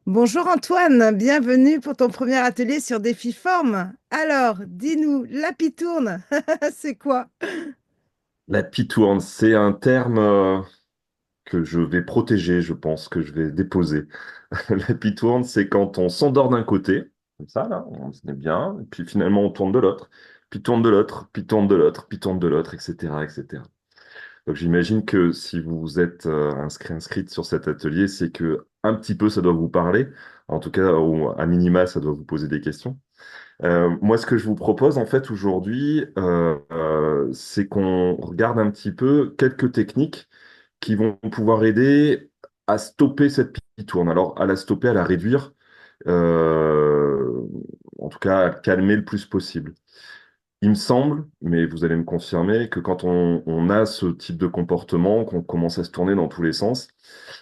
Bonjour Antoine, bienvenue pour ton premier atelier sur Défiforme. Alors, dis-nous, la pitourne, c'est quoi? La pitourne, c'est un terme que je vais protéger, je pense, que je vais déposer. La pitourne, c'est quand on s'endort d'un côté, comme ça, là, on se met bien, et puis finalement on tourne de l'autre, puis tourne de l'autre, puis tourne de l'autre, puis tourne de l'autre, etc., etc. Donc j'imagine que si vous êtes inscrite sur cet atelier, c'est que un petit peu ça doit vous parler, en tout cas, ou à minima, ça doit vous poser des questions. Moi, ce que je vous propose en fait aujourd'hui, c'est qu'on regarde un petit peu quelques techniques qui vont pouvoir aider à stopper cette tourne. Alors, à la stopper, à la réduire, euh, en tout cas, à calmer le plus possible. Il me semble, mais vous allez me confirmer, que quand on a ce type de comportement, qu'on commence à se tourner dans tous les sens,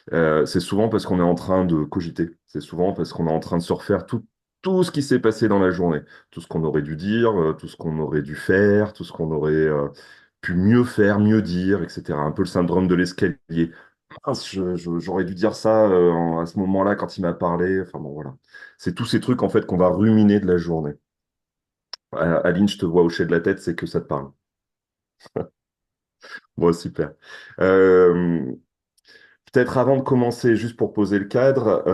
c'est souvent parce qu'on est en train de cogiter. C'est souvent parce qu'on est en train de se refaire tout ce qui s'est passé dans la journée. Tout ce qu'on aurait dû dire, tout ce qu'on aurait dû faire, tout ce qu'on aurait pu mieux faire, mieux dire, etc. Un peu le syndrome de l'escalier. Mince, j'aurais dû dire ça à ce moment-là quand il m'a parlé. Enfin bon, voilà. C'est tous ces trucs en fait qu'on va ruminer de la journée. Aline, je te vois hocher de la tête, c'est que ça te parle. Bon, super. Euh, Peut-être avant de commencer, juste pour poser le cadre,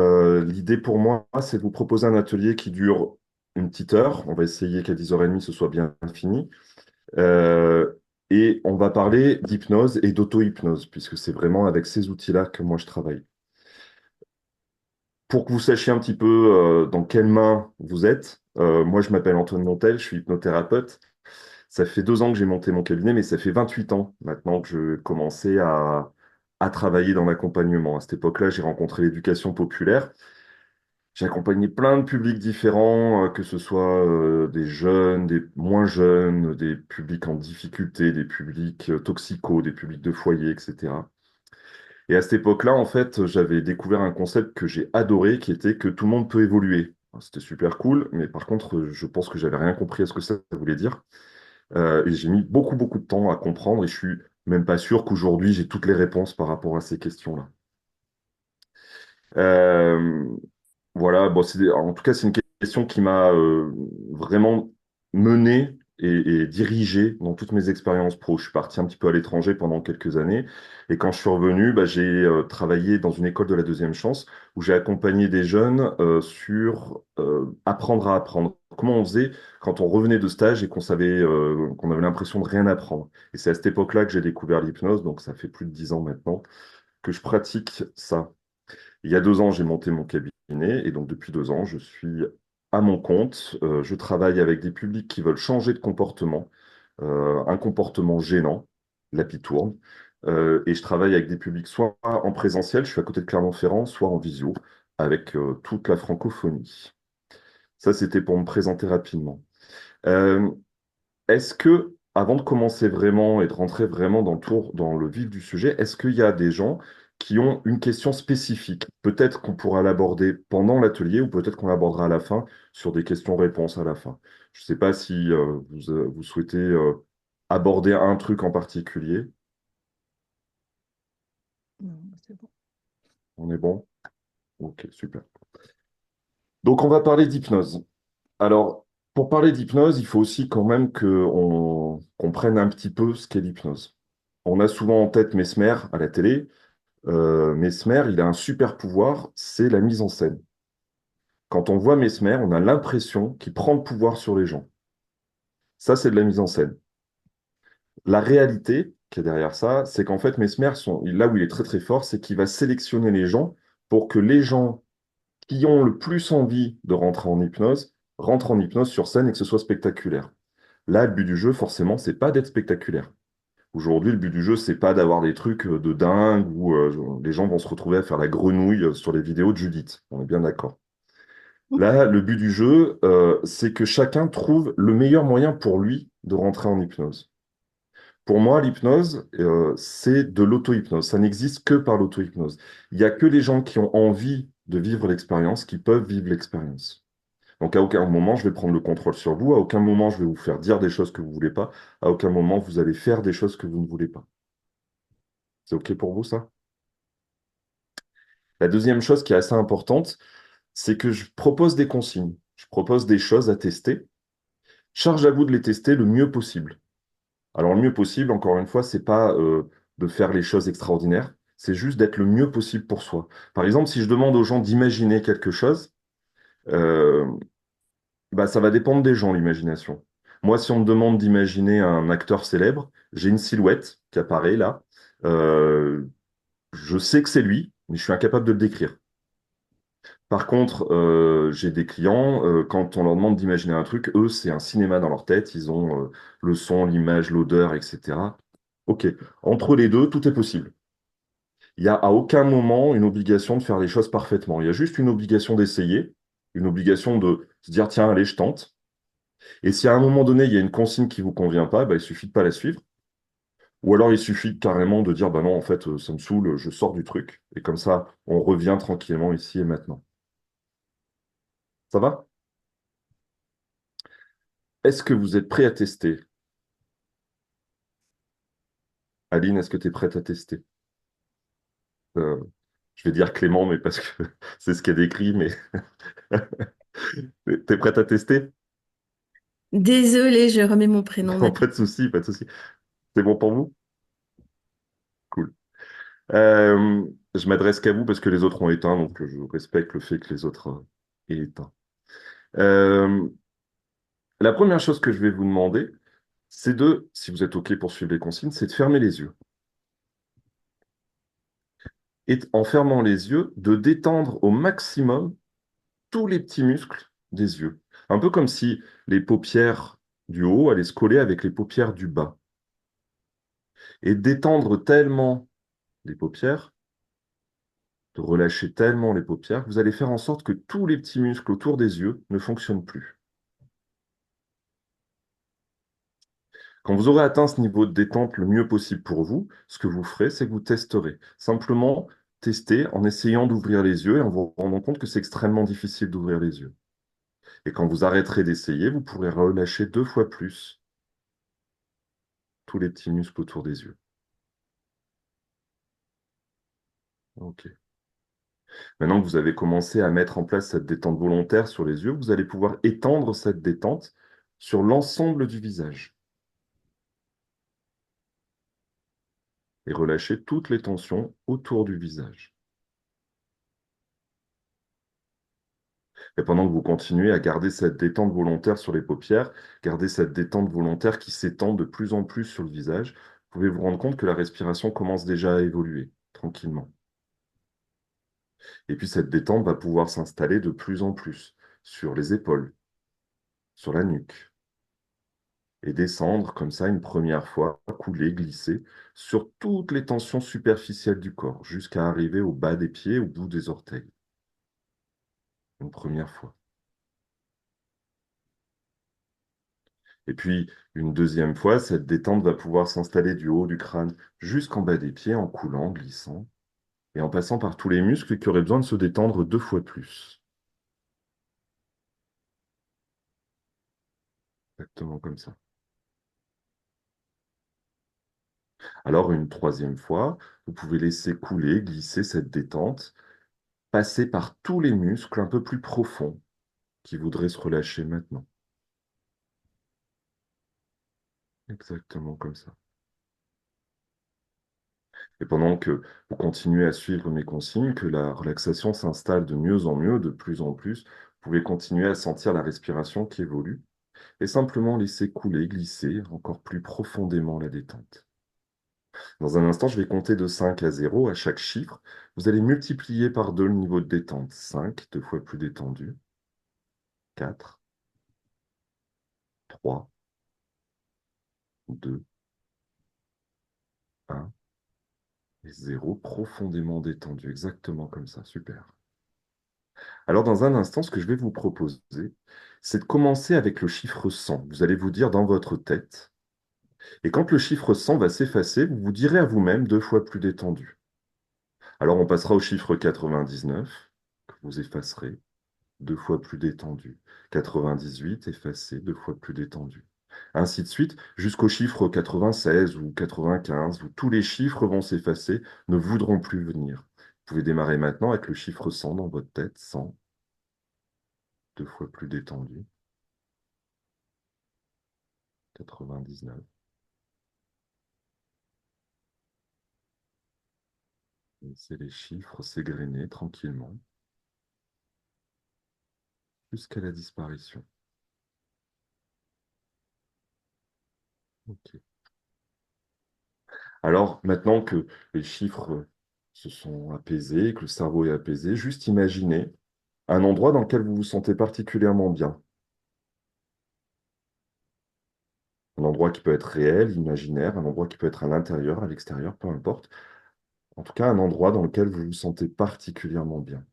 l'idée pour moi, c'est de vous proposer un atelier qui dure une petite heure. On va essayer qu'à 10h30, ce soit bien fini. Euh, et on va parler d'hypnose et d'auto-hypnose, puisque c'est vraiment avec ces outils-là que moi je travaille. Pour que vous sachiez un petit peu dans quelles mains vous êtes, moi je m'appelle Antoine Montel, je suis hypnothérapeute. Ça fait 2 ans que j'ai monté mon cabinet, mais ça fait 28 ans maintenant que je commençais à travailler dans l'accompagnement. À cette époque-là, j'ai rencontré l'éducation populaire. J'ai accompagné plein de publics différents, que ce soit des jeunes, des moins jeunes, des publics en difficulté, des publics toxicaux, des publics de foyer, etc. Et à cette époque-là, en fait, j'avais découvert un concept que j'ai adoré, qui était que tout le monde peut évoluer. Alors, c'était super cool, mais par contre, je pense que j'avais rien compris à ce que ça voulait dire. Et j'ai mis beaucoup, beaucoup de temps à comprendre et je suis même pas sûr qu'aujourd'hui j'ai toutes les réponses par rapport à ces questions-là. Euh, voilà, bon, en tout cas, c'est une question qui m'a vraiment mené et dirigé dans toutes mes expériences pro. Je suis parti un petit peu à l'étranger pendant quelques années et quand je suis revenu, bah, j'ai travaillé dans une école de la deuxième chance où j'ai accompagné des jeunes sur apprendre à apprendre. Comment on faisait quand on revenait de stage et qu'on avait l'impression de rien apprendre. Et c'est à cette époque-là que j'ai découvert l'hypnose, donc ça fait plus de 10 ans maintenant que je pratique ça. Il y a 2 ans, j'ai monté mon cabinet et donc depuis 2 ans, je suis à mon compte. Je travaille avec des publics qui veulent changer de comportement, un comportement gênant, la pitourne. Et je travaille avec des publics soit en présentiel, je suis à côté de Clermont-Ferrand, soit en visio, avec toute la francophonie. Ça, c'était pour me présenter rapidement. Euh, Est-ce que, avant de commencer vraiment et de rentrer vraiment dans le vif du sujet, est-ce qu'il y a des gens qui ont une question spécifique? Peut-être qu'on pourra l'aborder pendant l'atelier ou peut-être qu'on l'abordera à la fin sur des questions-réponses à la fin. Je ne sais pas si vous souhaitez aborder un truc en particulier. Non, c'est bon. On est bon? Ok, super. Donc, on va parler d'hypnose. Alors, pour parler d'hypnose, il faut aussi quand même qu'on comprenne un petit peu ce qu'est l'hypnose. On a souvent en tête Mesmer à la télé. Mesmer, il a un super pouvoir, c'est la mise en scène. Quand on voit Mesmer, on a l'impression qu'il prend le pouvoir sur les gens. Ça, c'est de la mise en scène. La réalité qui est derrière ça, c'est qu'en fait, Mesmer, là où il est très très fort, c'est qu'il va sélectionner les gens pour que les gens qui ont le plus envie de rentrer en hypnose rentrent en hypnose sur scène et que ce soit spectaculaire. Là, le but du jeu, forcément, c'est pas d'être spectaculaire. Aujourd'hui, le but du jeu, c'est pas d'avoir des trucs de dingue où les gens vont se retrouver à faire la grenouille sur les vidéos de Judith. On est bien d'accord. Là, le but du jeu, c'est que chacun trouve le meilleur moyen pour lui de rentrer en hypnose. Pour moi, l'hypnose, c'est de l'auto-hypnose. Ça n'existe que par l'auto-hypnose. Il n'y a que les gens qui ont envie de vivre l'expérience qui peuvent vivre l'expérience. Donc à aucun moment je vais prendre le contrôle sur vous, à aucun moment je vais vous faire dire des choses que vous ne voulez pas, à aucun moment vous allez faire des choses que vous ne voulez pas. C'est OK pour vous ça? La deuxième chose qui est assez importante, c'est que je propose des consignes, je propose des choses à tester. Charge à vous de les tester le mieux possible. Alors, le mieux possible, encore une fois, c'est pas de faire les choses extraordinaires, c'est juste d'être le mieux possible pour soi. Par exemple, si je demande aux gens d'imaginer quelque chose, euh, bah, ça va dépendre des gens, l'imagination. Moi, si on me demande d'imaginer un acteur célèbre, j'ai une silhouette qui apparaît là. Euh, je sais que c'est lui, mais je suis incapable de le décrire. Par contre, j'ai des clients, quand on leur demande d'imaginer un truc, eux, c'est un cinéma dans leur tête. Ils ont le son, l'image, l'odeur, etc. Ok, entre les deux, tout est possible. Il n'y a à aucun moment une obligation de faire les choses parfaitement. Il y a juste une obligation d'essayer, une obligation de se dire, tiens, allez, je tente. Et si à un moment donné, il y a une consigne qui ne vous convient pas, bah, il suffit de pas la suivre. Ou alors il suffit carrément de dire, bah non, en fait, ça me saoule, je sors du truc. Et comme ça, on revient tranquillement ici et maintenant. Ça va? Est-ce que vous êtes prêt à tester? Aline, est-ce que tu es prête à tester? Euh, je vais dire Clément, mais parce que c'est ce qui est décrit, mais t'es prête à tester? Désolée, je remets mon prénom Non, maintenant. pas de souci, pas de souci. C'est bon pour vous? Cool. Je m'adresse qu'à vous parce que les autres ont éteint, donc je respecte le fait que les autres aient éteint. Euh, la première chose que je vais vous demander, c'est de, si vous êtes OK pour suivre les consignes, c'est de fermer les yeux. Et en fermant les yeux, de détendre au maximum tous les petits muscles des yeux. Un peu comme si les paupières du haut allaient se coller avec les paupières du bas. Et d'étendre tellement les paupières, de relâcher tellement les paupières, que vous allez faire en sorte que tous les petits muscles autour des yeux ne fonctionnent plus. Quand vous aurez atteint ce niveau de détente le mieux possible pour vous, ce que vous ferez, c'est que vous testerez. Simplement tester en essayant d'ouvrir les yeux et en vous rendant compte que c'est extrêmement difficile d'ouvrir les yeux. Et quand vous arrêterez d'essayer, vous pourrez relâcher 2 fois plus tous les petits muscles autour des yeux. Ok. Maintenant que vous avez commencé à mettre en place cette détente volontaire sur les yeux, vous allez pouvoir étendre cette détente sur l'ensemble du visage et relâcher toutes les tensions autour du visage. Et pendant que vous continuez à garder cette détente volontaire sur les paupières, garder cette détente volontaire qui s'étend de plus en plus sur le visage, vous pouvez vous rendre compte que la respiration commence déjà à évoluer tranquillement. Et puis cette détente va pouvoir s'installer de plus en plus sur les épaules, sur la nuque, et descendre comme ça une première fois, couler, glisser sur toutes les tensions superficielles du corps, jusqu'à arriver au bas des pieds, au bout des orteils. Une première fois. Et puis, une deuxième fois, cette détente va pouvoir s'installer du haut du crâne jusqu'en bas des pieds, en coulant, glissant, et en passant par tous les muscles qui auraient besoin de se détendre 2 fois plus. Exactement comme ça. Alors, une troisième fois, vous pouvez laisser couler, glisser cette détente, passer par tous les muscles un peu plus profonds qui voudraient se relâcher maintenant. Exactement comme ça. Et pendant que vous continuez à suivre mes consignes, que la relaxation s'installe de mieux en mieux, de plus en plus, vous pouvez continuer à sentir la respiration qui évolue et simplement laisser couler, glisser encore plus profondément la détente. Dans un instant, je vais compter de 5 à 0 à chaque chiffre. Vous allez multiplier par 2 le niveau de détente. 5, 2 fois plus détendu. 4, 3, 2, 1 et 0, profondément détendu. Exactement comme ça. Super. Alors, dans un instant, ce que je vais vous proposer, c'est de commencer avec le chiffre 100. Vous allez vous dire dans votre tête, et quand le chiffre 100 va s'effacer, vous vous direz à vous-même 2 fois plus détendu. Alors, on passera au chiffre 99, que vous effacerez, 2 fois plus détendu. 98, effacé, 2 fois plus détendu. Ainsi de suite, jusqu'au chiffre 96 ou 95, où tous les chiffres vont s'effacer, ne voudront plus venir. Vous pouvez démarrer maintenant avec le chiffre 100 dans votre tête. 100. 2 fois plus détendu. 99. Laissez les chiffres s'égrener tranquillement jusqu'à la disparition. Ok. Alors, maintenant que les chiffres se sont apaisés, que le cerveau est apaisé, juste imaginez un endroit dans lequel vous vous sentez particulièrement bien. Un endroit qui peut être réel, imaginaire, un endroit qui peut être à l'intérieur, à l'extérieur, peu importe. En tout cas, un endroit dans lequel vous vous sentez particulièrement bien.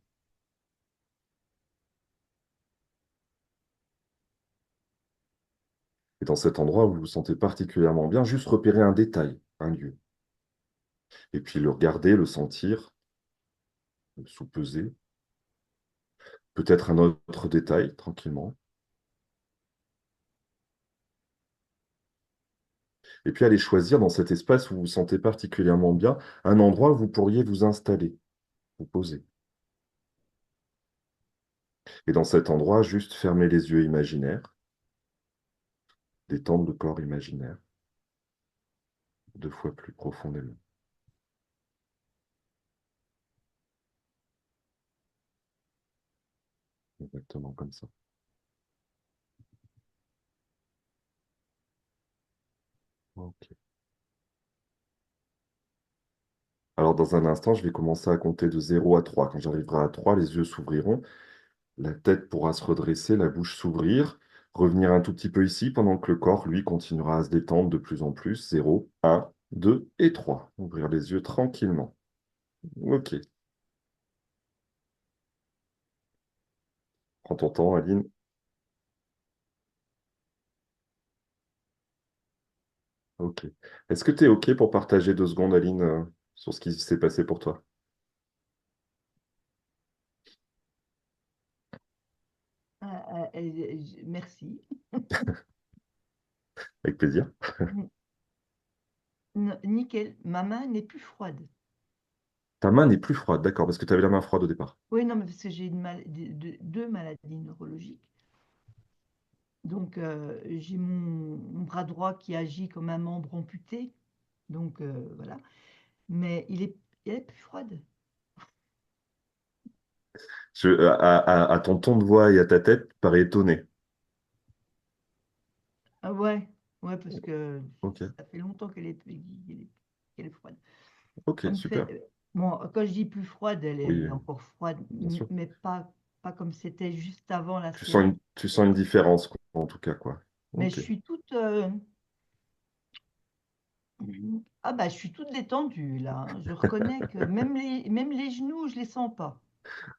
Et dans cet endroit où vous vous sentez particulièrement bien, juste repérer un détail, un lieu. Et puis le regarder, le sentir, le sous-peser. Peut-être un autre détail, tranquillement. Et puis aller choisir dans cet espace où vous vous sentez particulièrement bien, un endroit où vous pourriez vous installer, vous poser. Et dans cet endroit, juste fermer les yeux imaginaires, détendre le corps imaginaire, 2 fois plus profondément. Exactement comme ça. Ok. Alors, dans un instant, je vais commencer à compter de 0 à 3. Quand j'arriverai à 3, les yeux s'ouvriront, la tête pourra se redresser, la bouche s'ouvrir, revenir un tout petit peu ici, pendant que le corps, lui, continuera à se détendre de plus en plus. 0, 1, 2 et 3. Ouvrir les yeux tranquillement. Ok. Prends ton temps, Aline. Ok. Est-ce que tu es ok pour partager 2 secondes, Aline, sur ce qui s'est passé pour toi? Merci. Avec plaisir. Nickel. Ma main n'est plus froide. Ta main n'est plus froide, d'accord, parce que tu avais la main froide au départ. Oui, non, mais parce que j'ai deux maladies neurologiques. Donc, j'ai mon bras droit qui agit comme un membre amputé. Donc, voilà. Mais elle est plus froide. À ton ton de voix et à ta tête, tu parais étonné. Ah ouais, ouais, parce que Ok, ça fait longtemps qu'elle est froide. ok, Ça me fait. super. Bon, quand je dis plus froide, elle Oui, est encore froide, bien sûr. mais pas comme c'était juste avant la Tu sens séance. tu sens une différence, quoi, en tout cas, quoi. Mais je Ok. suis toute. Ah bah, je suis toute détendue là, hein. Je reconnais que même les genoux, je les sens pas.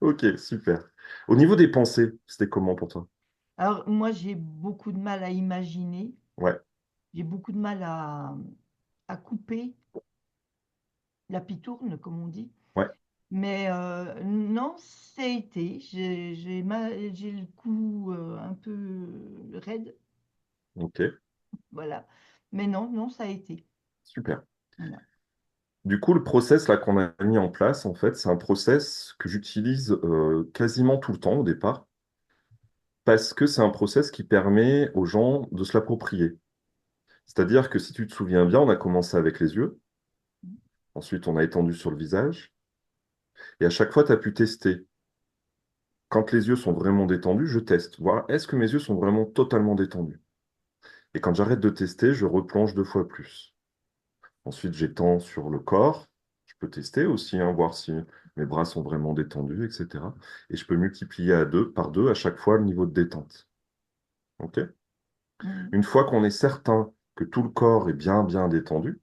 Ok, super. Au niveau des pensées, c'était comment pour toi? Alors moi, j'ai beaucoup de mal à imaginer, Ouais, j'ai beaucoup de mal à couper la pitourne, comme on dit. ouais, Mais non, ça a été. J'ai le cou un peu raide, ok, voilà. Mais non, non, ça a été. super. Voilà. Du coup, le process là qu'on a mis en place, en fait, c'est un process que j'utilise quasiment tout le temps au départ, parce que c'est un process qui permet aux gens de se l'approprier. C'est-à-dire que si tu te souviens bien, on a commencé avec les yeux, ensuite on a étendu sur le visage, et à chaque fois, tu as pu tester. Quand les yeux sont vraiment détendus, je teste. Voir est-ce que mes yeux sont vraiment totalement détendus. Et quand j'arrête de tester, je replonge 2 fois plus. Ensuite, j'étends sur le corps. Je peux tester aussi, hein, voir si mes bras sont vraiment détendus, etc. Et je peux multiplier par deux à chaque fois le niveau de détente. OK? Mhm. Une fois qu'on est certain que tout le corps est bien, bien détendu,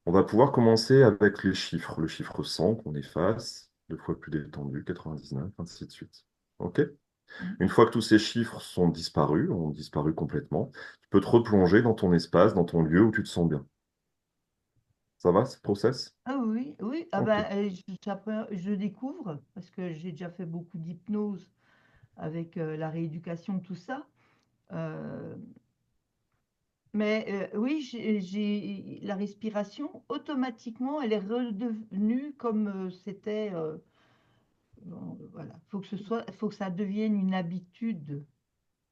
on va pouvoir commencer avec les chiffres. Le chiffre 100 qu'on efface, 2 fois plus détendu, 99, ainsi de suite. OK? Mhm. Une fois que tous ces chiffres sont disparus, ont disparu complètement, tu peux te replonger dans ton espace, dans ton lieu où tu te sens bien. Ça va, ce process? Ah oui, oui. Ah Ok. ben, je découvre, parce que j'ai déjà fait beaucoup d'hypnose avec la rééducation, tout ça. Euh, mais oui, la respiration, automatiquement, elle est redevenue comme c'était. Voilà, faut que ça devienne une habitude.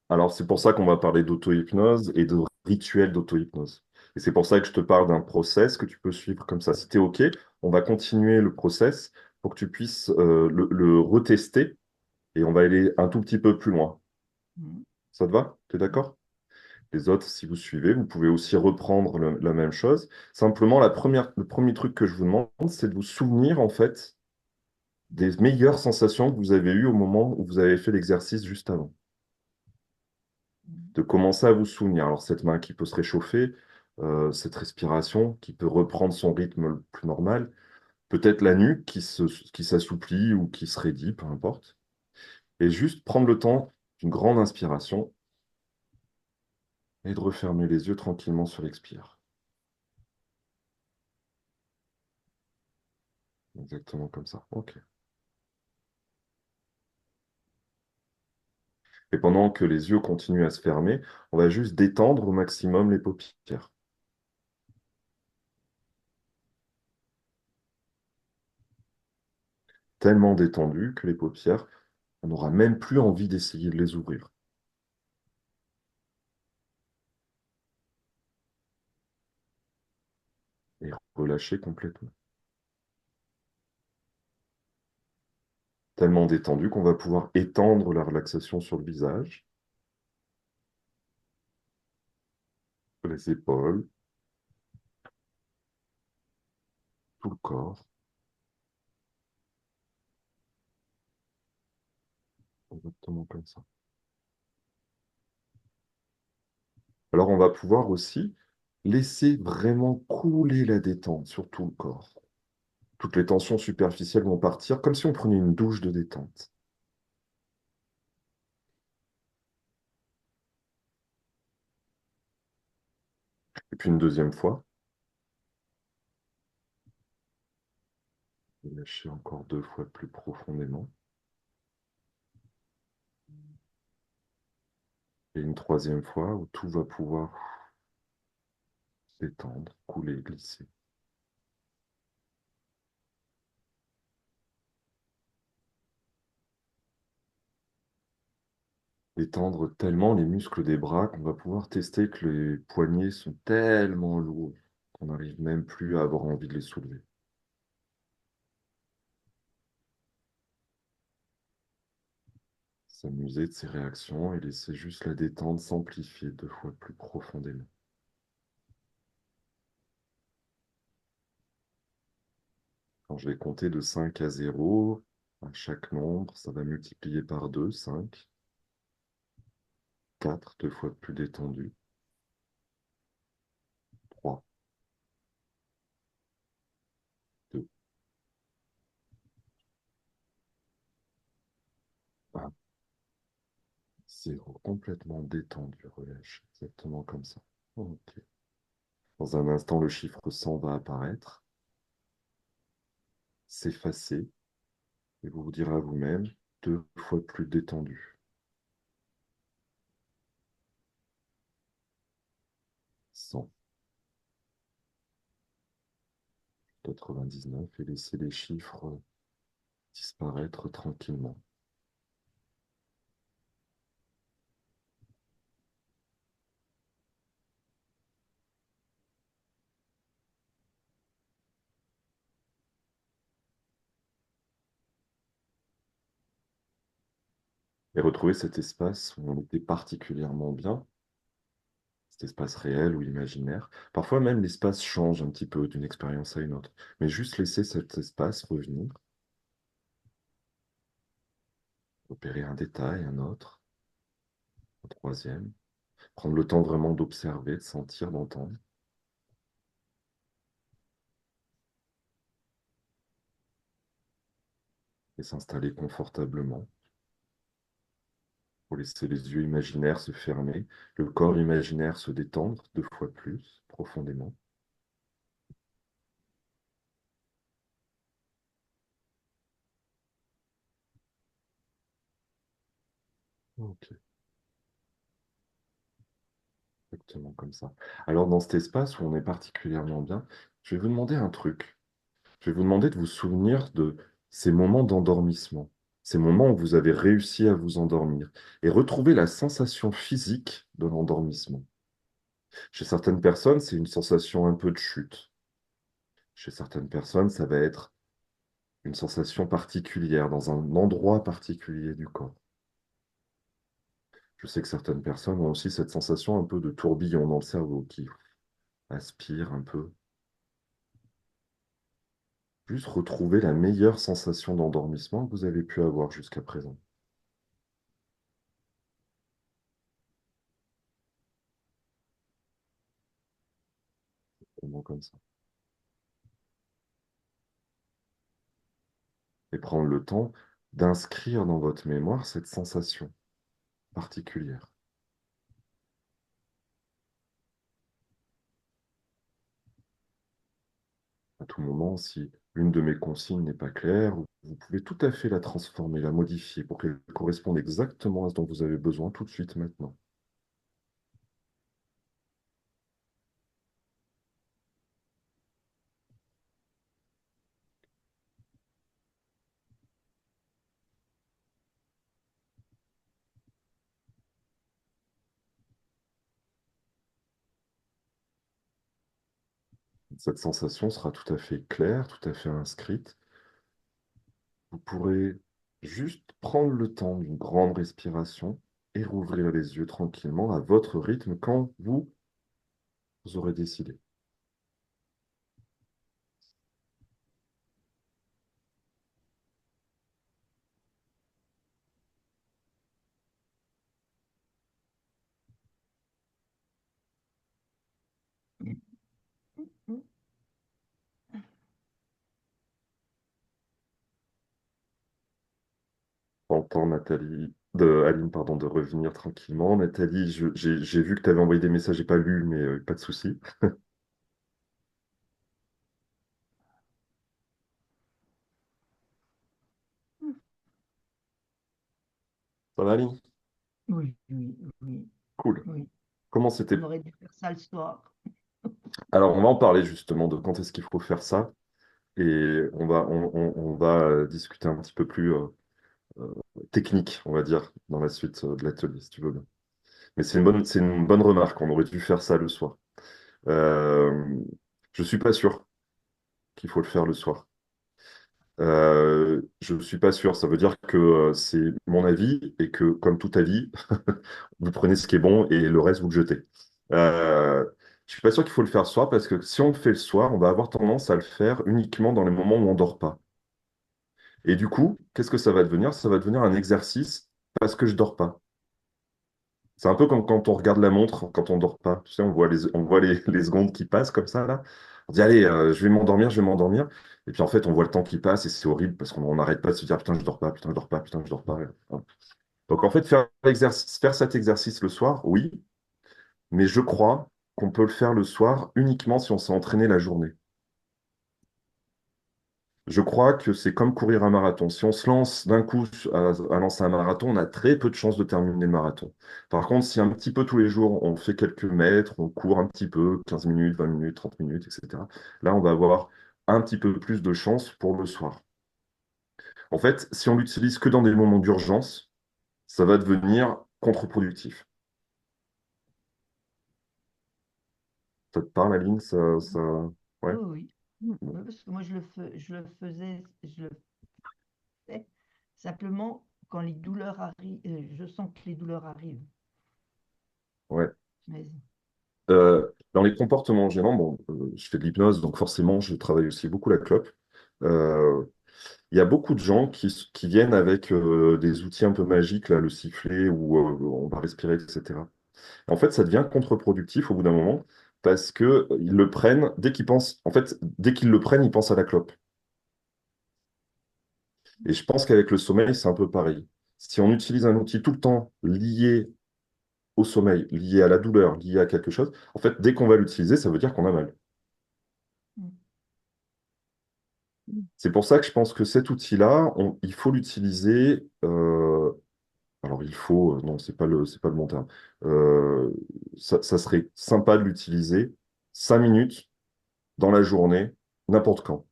Alors, c'est pour ça qu'on va parler d'auto-hypnose et de rituel d'auto-hypnose. Et c'est pour ça que je te parle d'un process que tu peux suivre comme ça. Si tu es OK, on va continuer le process pour que tu puisses le retester et on va aller un tout petit peu plus loin. Mm. Ça te va? Tu es d'accord? Les autres, si vous suivez, vous pouvez aussi reprendre la même chose. Simplement, le premier truc que je vous demande, c'est de vous souvenir en fait des meilleures sensations que vous avez eues au moment où vous avez fait l'exercice juste avant. De commencer à vous souvenir. Alors, cette main qui peut se réchauffer, cette respiration qui peut reprendre son rythme le plus normal, peut-être la nuque qui s'assouplit ou qui se raidit, peu importe. Et juste prendre le temps d'une grande inspiration et de refermer les yeux tranquillement sur l'expire. Exactement comme ça. OK. Et pendant que les yeux continuent à se fermer, on va juste détendre au maximum les paupières. Tellement détendues que les paupières, on n'aura même plus envie d'essayer de les ouvrir. Et relâcher complètement. Tellement détendues qu'on va pouvoir étendre la relaxation sur le visage, les épaules, tout le corps. Exactement comme ça. Alors on va pouvoir aussi laisser vraiment couler la détente sur tout le corps. Toutes les tensions superficielles vont partir comme si on prenait une douche de détente. Et puis une deuxième fois, lâcher encore 2 fois plus profondément. Et une troisième fois où tout va pouvoir s'étendre, couler, glisser. Détendre tellement les muscles des bras qu'on va pouvoir tester que les poignets sont tellement lourds qu'on n'arrive même plus à avoir envie de les soulever. S'amuser de ces réactions et laisser juste la détente s'amplifier 2 fois plus profondément. Quand je vais compter de 5 à 0, à chaque nombre, ça va multiplier par 2, 5, 4, 2 fois plus détendu, 3, 2, 1, 0. Complètement détendu, relâche, exactement comme ça. Ok. Dans un instant, le chiffre 100 va apparaître, s'effacer, et vous vous direz à vous-même 2 fois plus détendu. 100, 99, et laissez les chiffres disparaître tranquillement. Et retrouver cet espace où on était particulièrement bien, cet espace réel ou imaginaire. Parfois même l'espace change un petit peu d'une expérience à une autre, mais juste laisser cet espace revenir, repérer un détail, un autre, un troisième, prendre le temps vraiment d'observer, de sentir, d'entendre, et s'installer confortablement pour laisser les yeux imaginaires se fermer, le corps imaginaire se détendre 2 fois plus profondément. Ok, exactement comme ça. Alors dans cet espace où on est particulièrement bien, je vais vous demander un truc. Je vais vous demander de vous souvenir de ces moments d'endormissement ces moments où vous avez réussi à vous endormir et retrouver la sensation physique de l'endormissement. Chez certaines personnes, c'est une sensation un peu de chute. Chez certaines personnes, ça va être une sensation particulière dans un endroit particulier du corps. Je sais que certaines personnes ont aussi cette sensation un peu de tourbillon dans le cerveau qui aspire un peu. Juste retrouver la meilleure sensation d'endormissement que vous avez pu avoir jusqu'à présent. Vraiment comme ça. Et prendre le temps d'inscrire dans votre mémoire cette sensation particulière. À tout moment, si une de mes consignes n'est pas claire, vous pouvez tout à fait la transformer, la modifier pour qu'elle corresponde exactement à ce dont vous avez besoin tout de suite maintenant. Cette sensation sera tout à fait claire, tout à fait inscrite. Vous pourrez juste prendre le temps d'une grande respiration et rouvrir les yeux tranquillement à votre rythme quand vous aurez décidé. J'entends Nathalie, Aline, pardon, de revenir tranquillement. Nathalie, j'ai vu que tu avais envoyé des messages, j'ai pas lu, mais pas de souci. Ça va, Aline? Oui, oui, oui, Cool. oui. Comment On c'était? aurait dû faire ça le soir. Alors, on va en parler justement de quand est-ce qu'il faut faire ça. Et on va discuter un petit peu plus euh, technique, on va dire, dans la suite de l'atelier, si tu veux bien. Mais c'est une bonne remarque, on aurait dû faire ça le soir. Euh, je suis pas sûr qu'il faut le faire le soir. Je ne suis pas sûr. Ça veut dire que c'est mon avis et que, comme tout avis, vous prenez ce qui est bon et le reste, vous le jetez. Je suis pas sûr qu'il faut le faire le soir parce que si on le fait le soir, on va avoir tendance à le faire uniquement dans les moments où on dort pas. Et du coup, qu'est-ce que ça va devenir? Ça va devenir un exercice parce que je dors pas. C'est un peu comme quand on regarde la montre quand on dort pas. Tu sais, on voit les secondes qui passent comme ça, là. On dit, allez, je vais m'endormir, je vais m'endormir. Et puis en fait, on voit le temps qui passe et c'est horrible parce qu'on n'arrête pas de se dire, putain, je dors pas, putain, je dors pas, putain, je dors pas. Donc en fait, faire cet exercice le soir, oui, mais je crois qu'on peut le faire le soir uniquement si on s'est entraîné la journée. Je crois que c'est comme courir un marathon. Si on se lance d'un coup à lancer un marathon, on a très peu de chances de terminer le marathon. Par contre, si un petit peu tous les jours, on fait quelques mètres, on court un petit peu, 15 minutes, 20 minutes, 30 minutes, etc., là, on va avoir un petit peu plus de chances pour le soir. En fait, si on l'utilise que dans des moments d'urgence, ça va devenir contre-productif. Ça te parle, Aline? Ouais. Oui, oui. Oui, parce que moi, je le faisais, je le fais simplement quand les douleurs arrivent, je sens que les douleurs arrivent. Ouais. Mais Dans les comportements gênants, bon, je fais de l'hypnose, donc forcément, je travaille aussi beaucoup la clope. Euh, Il y a beaucoup de gens qui viennent avec des outils un peu magiques, là, le sifflet, où on va respirer, etc. En fait, ça devient contre-productif au bout d'un moment, parce que ils le prennent, dès qu'ils pensent, en fait, dès qu'ils le prennent, ils pensent à la clope. Et je pense qu'avec le sommeil, c'est un peu pareil. Si on utilise un outil tout le temps lié au sommeil, lié à la douleur, lié à quelque chose, en fait, dès qu'on va l'utiliser, ça veut dire qu'on a mal. C'est pour ça que je pense que cet outil-là, il faut l'utiliser. Alors, il faut, non, c'est pas le bon terme. Euh, ça serait sympa de l'utiliser 5 minutes dans la journée, n'importe quand.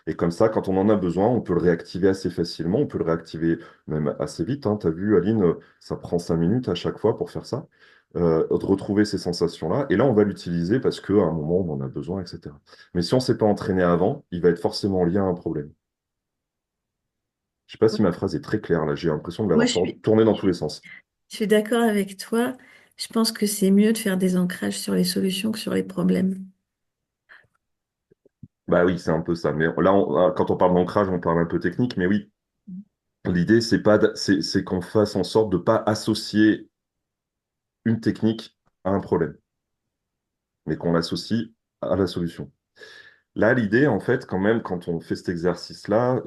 Et comme ça, quand on en a besoin, on peut le réactiver assez facilement, on peut le réactiver même assez vite, hein. Tu as vu, Aline, ça prend 5 minutes à chaque fois pour faire ça, de retrouver ces sensations-là. Et là, on va l'utiliser parce qu'à un moment, on en a besoin, etc. Mais si on ne s'est pas entraîné avant, il va être forcément lié à un problème. Je ne sais pas si ma phrase est très claire, là, j'ai l'impression de Moi, l'avoir tourné dans tous les sens. je suis d'accord avec toi. Je pense que c'est mieux de faire des ancrages sur les solutions que sur les problèmes. Bah oui, c'est un peu ça. Mais là, quand on parle d'ancrage, on parle un peu technique, mais oui, l'idée, c'est pas, c'est qu'on fasse en sorte de ne pas associer une technique à un problème, mais qu'on l'associe à la solution. Là, l'idée, en fait, quand même, quand on fait cet exercice-là,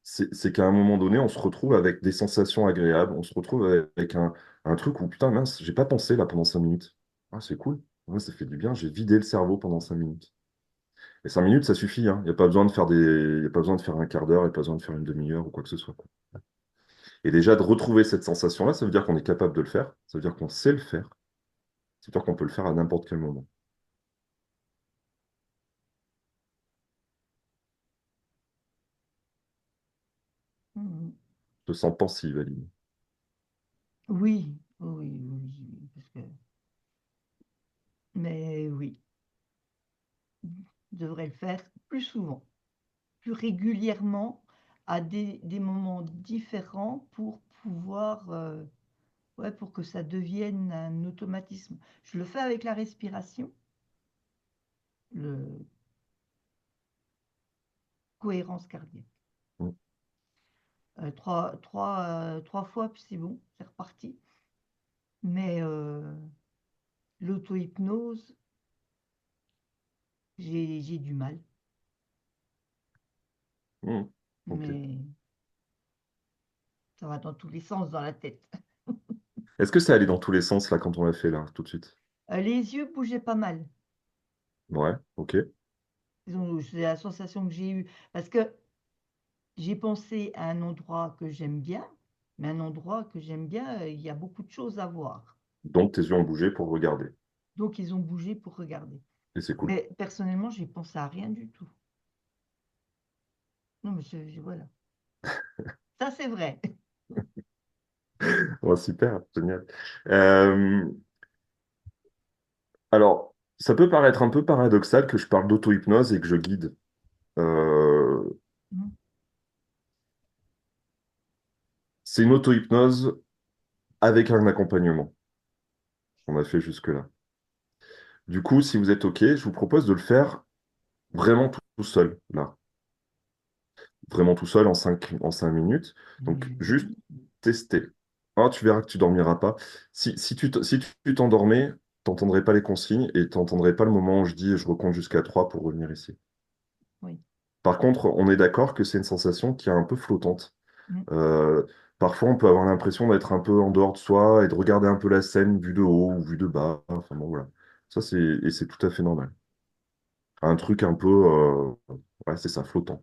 c'est qu'à un moment donné, on se retrouve avec des sensations agréables, on se retrouve avec un truc où, putain, mince, j'ai pas pensé là pendant 5 minutes. Ah, c'est cool. Ouais, ça fait du bien, j'ai vidé le cerveau pendant 5 minutes. Et 5 minutes, ça suffit, hein. Il n'y a pas besoin de faire il y a pas besoin de faire un quart d'heure, il n'y a pas besoin de faire une demi-heure ou quoi que ce soit, quoi. Et déjà, de retrouver cette sensation-là, ça veut dire qu'on est capable de le faire, ça veut dire qu'on sait le faire, ça veut dire qu'on peut le faire à n'importe quel moment. Mhm. Je te sens pensive, Aline. Oui, oui, oui, oui, mais oui, je devrais le faire plus souvent, plus régulièrement, à des moments différents pour pouvoir, ouais, pour que ça devienne un automatisme. Je le fais avec la respiration, le cohérence cardiaque. Mm. Trois fois, puis c'est bon, c'est reparti. Mais l'auto-hypnose, j'ai du mal. Mm. Ok. Mais ça va dans tous les sens dans la tête. Est-ce que ça allait dans tous les sens là quand on l'a fait là, tout de suite? Les yeux bougeaient pas mal. Ouais, ok. C'est la sensation que j'ai eue. Parce que j'ai pensé à un endroit que j'aime bien, mais un endroit que j'aime bien, il y a beaucoup de choses à voir. Donc tes yeux ont bougé pour regarder. Donc ils ont bougé pour regarder. Et c'est cool. Mais personnellement, j'ai pensé à rien du tout. Non, mais voilà. Ça, c'est vrai. Ouais, super, génial. Euh, alors, ça peut paraître un peu paradoxal que je parle d'auto-hypnose et que je guide. Euh, c'est une auto-hypnose avec un accompagnement. On a fait jusque-là. Du coup, si vous êtes OK, je vous propose de le faire vraiment tout seul, là. Vraiment tout seul en cinq minutes. Donc, juste Oui. tester. Ah, tu verras que tu dormiras pas. Si tu t'endormais, t'entendrais pas les consignes et t'entendrais pas le moment où je dis je recompte jusqu'à 3 pour revenir ici. Oui. Par contre, on est d'accord que c'est une sensation qui est un peu flottante. Mm. Euh, Parfois, on peut avoir l'impression d'être un peu en dehors de soi et de regarder un peu la scène vue de haut ou vue de bas. Enfin bon, voilà. Et c'est tout à fait normal. Un truc un peu, ouais, c'est ça, flottant.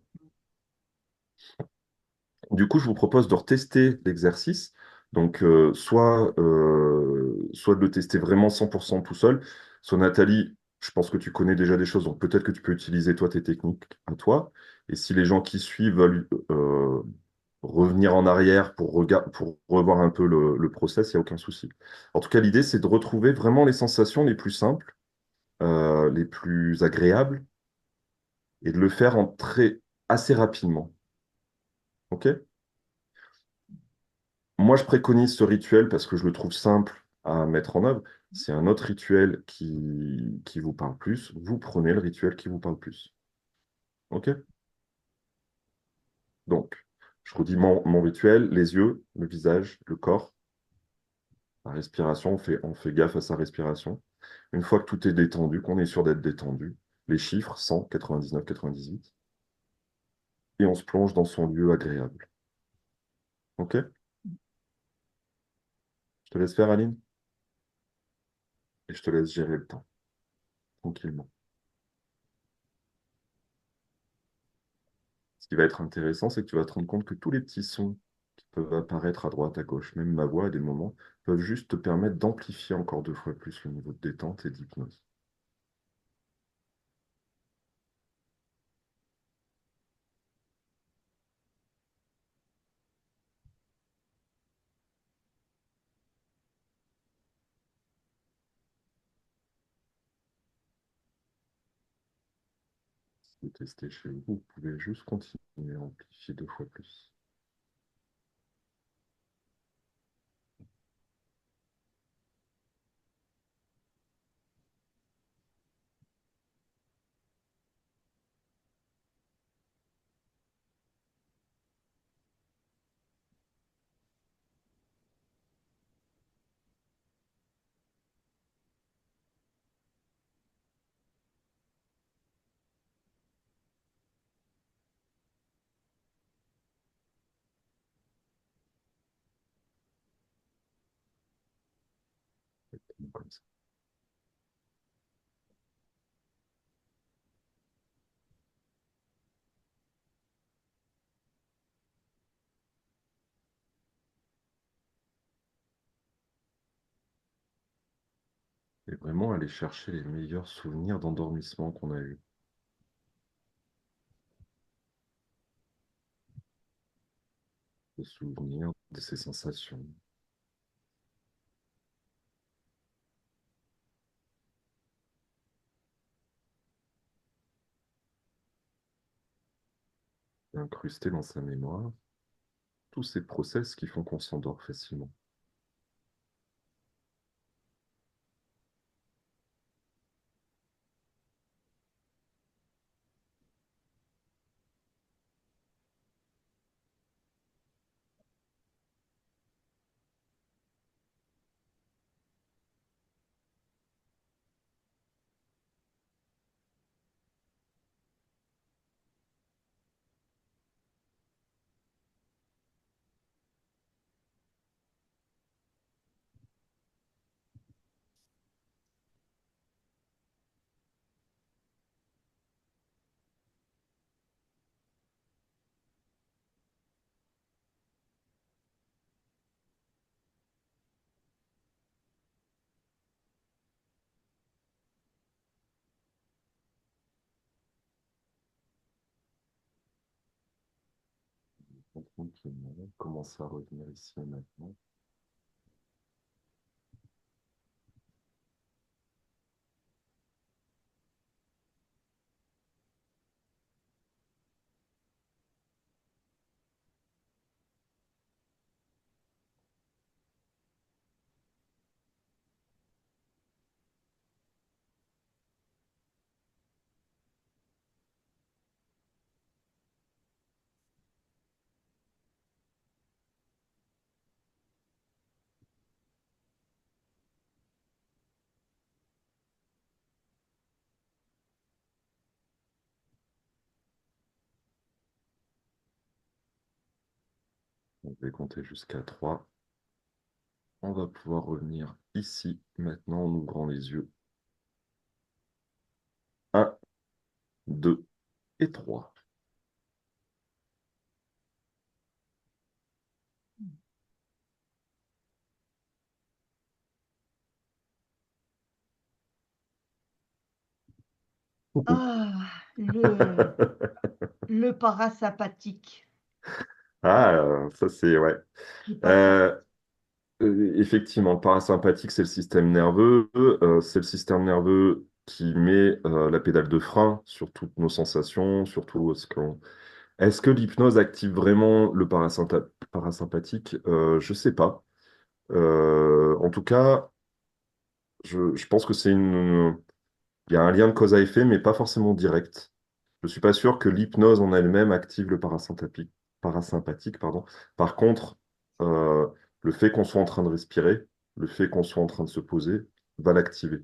Du coup, je vous propose de retester l'exercice. Donc, soit de le tester vraiment 100% tout seul, soit Nathalie, je pense que tu connais déjà des choses, donc peut-être que tu peux utiliser toi tes techniques à toi. Et si les gens qui suivent veulent revenir en arrière pour revoir un peu le process, il n'y a aucun souci. En tout cas, l'idée, c'est de retrouver vraiment les sensations les plus simples, les plus agréables, et de le faire assez rapidement. OK? Moi, je préconise ce rituel parce que je le trouve simple à mettre en œuvre. C'est un autre rituel qui vous parle plus. Vous prenez le rituel qui vous parle plus. OK? Donc, je redis mon rituel, les yeux, le visage, le corps, la respiration, on fait gaffe à sa respiration. Une fois que tout est détendu, qu'on est sûr d'être détendu, les chiffres, 100, 99, 98, et on se plonge dans son lieu agréable. OK? Je te laisse faire, Aline, et je te laisse gérer le temps, tranquillement. Ce qui va être intéressant, c'est que tu vas te rendre compte que tous les petits sons qui peuvent apparaître à droite, à gauche, même ma voix à des moments, peuvent juste te permettre d'amplifier encore 2 fois plus le niveau de détente et d'hypnose. Vous testez chez vous, vous pouvez juste continuer à amplifier 2 fois plus. Comme ça. Et vraiment aller chercher les meilleurs souvenirs d'endormissement qu'on a eu. Les souvenirs de ces sensations. Incrustés dans sa mémoire. Tous ces process qui font qu'on s'endort facilement. Tranquillement, commence à revenir ici et maintenant. On va compter jusqu'à 3. On va pouvoir revenir ici maintenant en ouvrant les yeux. 1, 2 et 3. Ah, le parasympathique. Ah, ça c'est ouais. J'ai pas compris. Euh, Effectivement, le parasympathique, c'est le système nerveux. C'est le système nerveux qui met la pédale de frein sur toutes nos sensations, surtout ce qu'on... Est-ce que l'hypnose active vraiment le parasympathique? Je sais pas. En tout cas, je pense que c'est une... Il y a un lien de cause à effet, mais pas forcément direct. Je suis pas sûr que l'hypnose en elle-même active le parasympathique, pardon. Par contre, euh, le fait qu'on soit en train de respirer, le fait qu'on soit en train de se poser, va l'activer.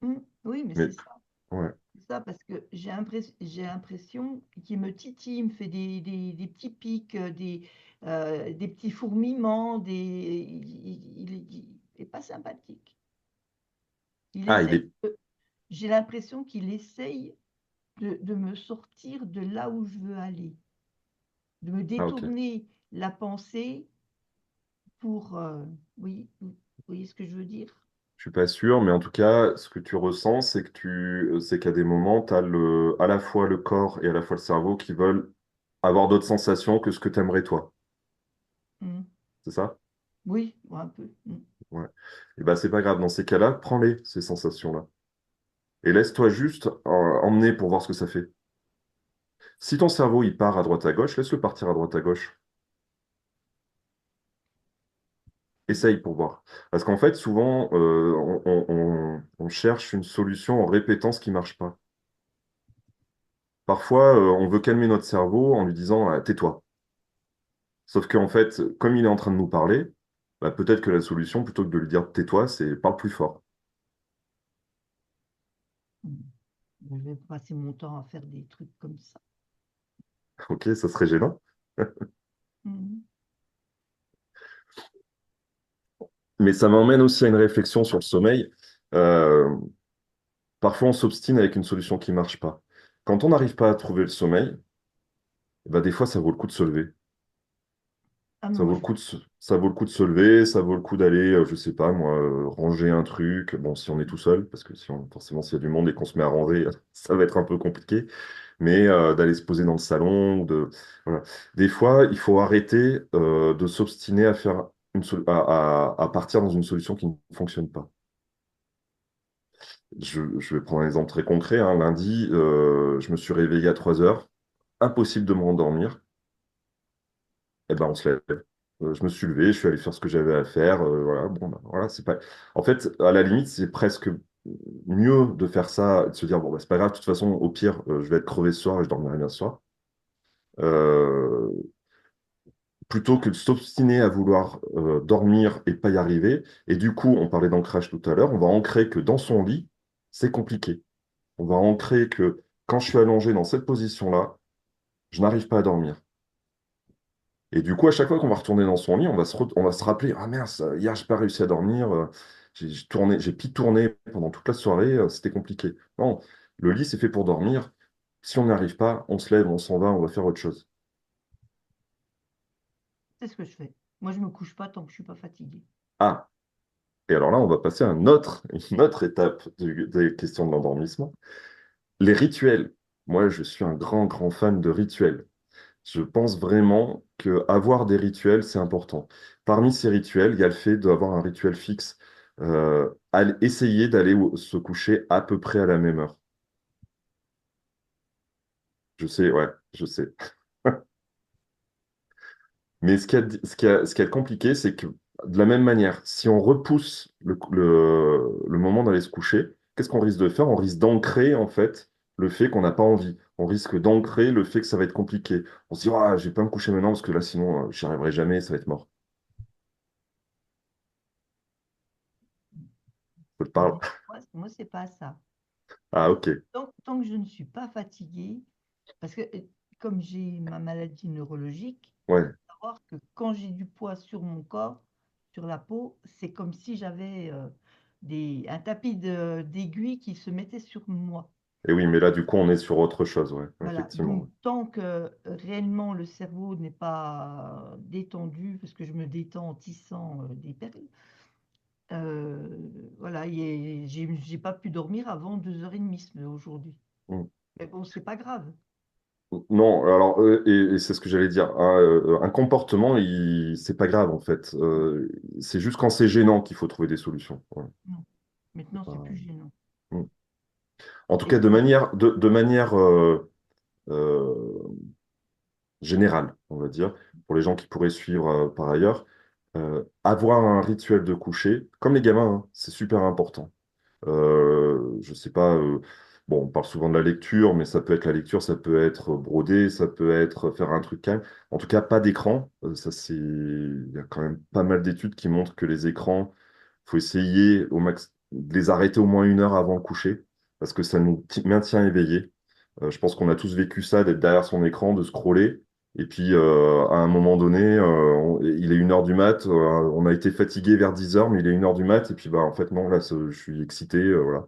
Oui, mais Mais c'est ça. ouais. C'est ça, parce que j'ai l'impression qu'il me titille, il me fait des petits pics, des petits fourmillements, il est pas sympathique. Il Ah, il essaye est. j'ai l'impression qu'il essaye de me sortir de là où je veux aller, de me Ah, ok. détourner la pensée pour, oui, vous voyez ce que je veux dire? Je suis pas sûr, mais en tout cas, ce que tu ressens, c'est qu'à des moments, tu as à la fois le corps et à la fois le cerveau qui veulent avoir d'autres sensations que ce que tu aimerais toi. Mmh. C'est ça? Oui, un peu. Ouais. Et ben, c'est pas grave. Dans ces cas-là, prends-les, ces sensations-là. Et laisse-toi juste emmener pour voir ce que ça fait. Si ton cerveau il part à droite à gauche, laisse-le partir à droite à gauche. Essaye pour voir. Parce qu'en fait, souvent, on cherche une solution en répétant ce qui marche pas. Parfois, on veut calmer notre cerveau en lui disant tais-toi. Sauf qu'en fait, comme il est en train de nous parler, bah, peut-être que la solution, plutôt que de lui dire tais-toi, c'est parle plus fort. Je vais passer mon temps à faire des trucs comme ça. Ok, ça serait gênant. Mhm. Mais ça m'emmène aussi à une réflexion sur le sommeil. Euh, Parfois, on s'obstine avec une solution qui marche pas. Quand on n'arrive pas à trouver le sommeil, bah, des fois, ça vaut le coup de se lever. Ah, mais Ça vaut moi, le coup ça vaut le coup de se lever, ça vaut le coup d'aller, je sais pas moi, ranger un truc. Bon, si on est tout seul, parce que si forcément, s'il y a du monde et qu'on se met à ranger, ça va être un peu compliqué. Mais d'aller se poser dans le salon, voilà. Des fois, il faut arrêter de s'obstiner à faire à partir dans une solution qui ne fonctionne pas. Je vais prendre un exemple très concret, hein. Lundi, je me suis réveillé à 3 heures. Impossible de me rendormir. Eh ben, on se lève. Je me suis levé, je suis allé faire ce que j'avais à faire. Voilà, bon, ben, voilà, c'est pas. En fait, à la limite, c'est presque mieux de faire ça, et de se dire, bon, bah, c'est pas grave, de toute façon, au pire, je vais être crevé ce soir et je dormirai bien ce soir. Euh, Plutôt que de s'obstiner à vouloir dormir et pas y arriver. Et du coup, on parlait d'ancrage tout à l'heure, on va ancrer que dans son lit, c'est compliqué. On va ancrer que quand je suis allongé dans cette position-là, je n'arrive pas à dormir. Et du coup, à chaque fois qu'on va retourner dans son lit, on va se rappeler, ah mince, hier, j'ai pas réussi à dormir, j'ai pis tourné pendant toute la soirée, c'était compliqué. Non, le lit, c'est fait pour dormir. Si on n'y arrive pas, on se lève, on s'en va, on va faire autre chose. c'est ce que je fais. Moi, je me couche pas tant que je suis pas fatiguée. Ah, et alors là, on va passer à une autre étape des questions de l'endormissement. Les rituels. Moi, je suis un grand, grand fan de rituels. Je pense vraiment que avoir des rituels, c'est important. Parmi ces rituels, il y a le fait d'avoir un rituel fixe. Essayer d'aller se coucher à peu près à la même heure. Je sais, ouais, je sais. Mais ce qui est compliqué, c'est que de la même manière, si on repousse le moment d'aller se coucher, qu'est-ce qu'on risque de faire? On risque d'ancrer en fait le fait qu'on n'a pas envie. On risque d'ancrer le fait que ça va être compliqué. On se dit, ah, je vais pas me coucher maintenant parce que là, sinon, j'y arriverai jamais, ça va être mort. Ça te parle? Non, moi c'est pas ça. Ah, ok. Tant que je ne suis pas fatiguée, parce que comme j'ai ma maladie neurologique, il Ouais. faut savoir que quand j'ai du poids sur mon corps, sur la peau, c'est comme si j'avais un tapis d'aiguilles qui se mettait sur moi. Et oui, mais là, du coup, on est sur autre chose, ouais, Voilà, effectivement. donc tant que réellement le cerveau n'est pas détendu, parce que je me détends en tissant des perles, euh, voilà, j'ai pas pu dormir avant 2h30 aujourd'hui. Mm. Mais bon, c'est pas grave. Non, alors, et c'est ce que j'allais dire. Un comportement, c'est pas grave, en fait. C'est juste quand c'est gênant qu'il faut trouver des solutions. Ouais. Non. Maintenant, c'est plus Euh, gênant. mm. En tout Et cas, donc, de manière euh, générale, on va dire, pour les gens qui pourraient suivre par ailleurs, avoir un rituel de coucher, comme les gamins, hein, c'est super important. Je sais pas, bon, on parle souvent de la lecture, mais ça peut être la lecture, ça peut être broder, ça peut être faire un truc calme. En tout cas, pas d'écran. Ça, il y a quand même pas mal d'études qui montrent que les écrans, faut essayer au max de les arrêter au moins 1 heure avant le coucher, parce que ça nous maintient éveillés. Je pense qu'on a tous vécu ça, d'être derrière son écran, de scroller. Et puis, à un moment donné, il est 1 heure du mat, on a été fatigué vers 10 heures, mais il est 1 heure du mat, et puis, bah, en fait, non, là, je suis excité, voilà.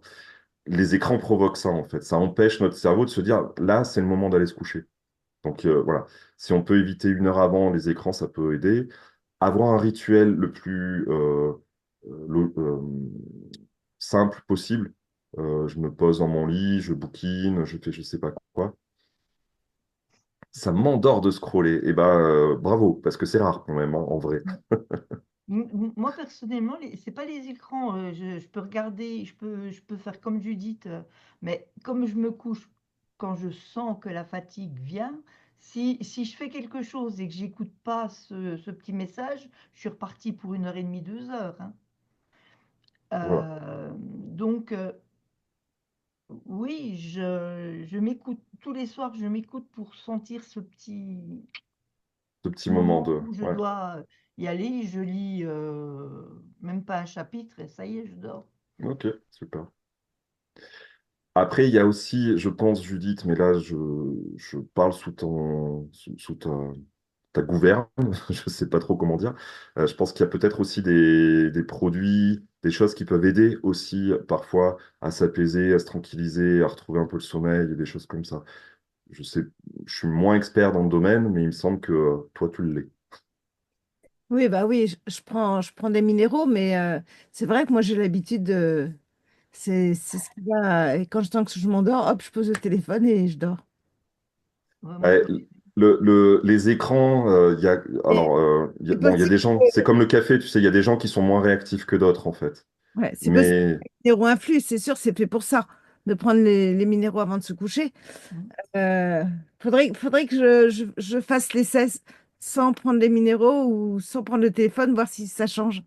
Les écrans provoquent ça, en fait. Ça empêche notre cerveau de se dire, là, c'est le moment d'aller se coucher. Donc, voilà. Si on peut éviter 1 heure avant les écrans, ça peut aider. Avoir un rituel le plus simple possible. Je me pose dans mon lit, je bouquine, je fais je sais pas quoi. Ça m'endort de scroller. Et ben, bravo, parce que c'est rare quand même, en vrai. moi, personnellement, c'est pas les écrans. Je peux regarder, je peux faire comme Judith, mais comme je me couche quand je sens que la fatigue vient, si je fais quelque chose et que j'écoute pas ce petit message, je suis repartie pour 1 heure et demie, 2 heures, hein. Voilà, Donc, oui, je m'écoute tous les soirs, je m'écoute pour sentir ce petit ce moment moment de... où je Ouais, dois y aller. Je lis même pas un chapitre et ça y est, je dors. ok, super. Après, il y a aussi, je pense, Judith, mais là, je parle sous ta gouverne, je ne sais pas trop comment dire. Je pense qu'il y a peut-être aussi des produits, des choses qui peuvent aider aussi parfois à s'apaiser, à se tranquilliser, à retrouver un peu le sommeil et des choses comme ça. Je sais, je suis moins expert dans le domaine, mais il me semble que toi, tu l'es. Oui, bah oui, je prends des minéraux, mais c'est vrai que moi j'ai l'habitude de... C'est ce qui va... Et quand je sens que je m'endors, hop, je pose le téléphone et je dors. Ouais, moi, Ouais, les écrans, Et c'est bon, il y a possible des gens, c'est comme le café, tu sais, il y a des gens qui sont moins réactifs que d'autres, en fait. ouais, c'est possible que Mais les minéraux influent, c'est sûr, c'est fait pour ça, de prendre les minéraux avant de se coucher. mm, Euh, faudrait que je fasse l'essai sans prendre les minéraux ou sans prendre le téléphone, voir si ça change.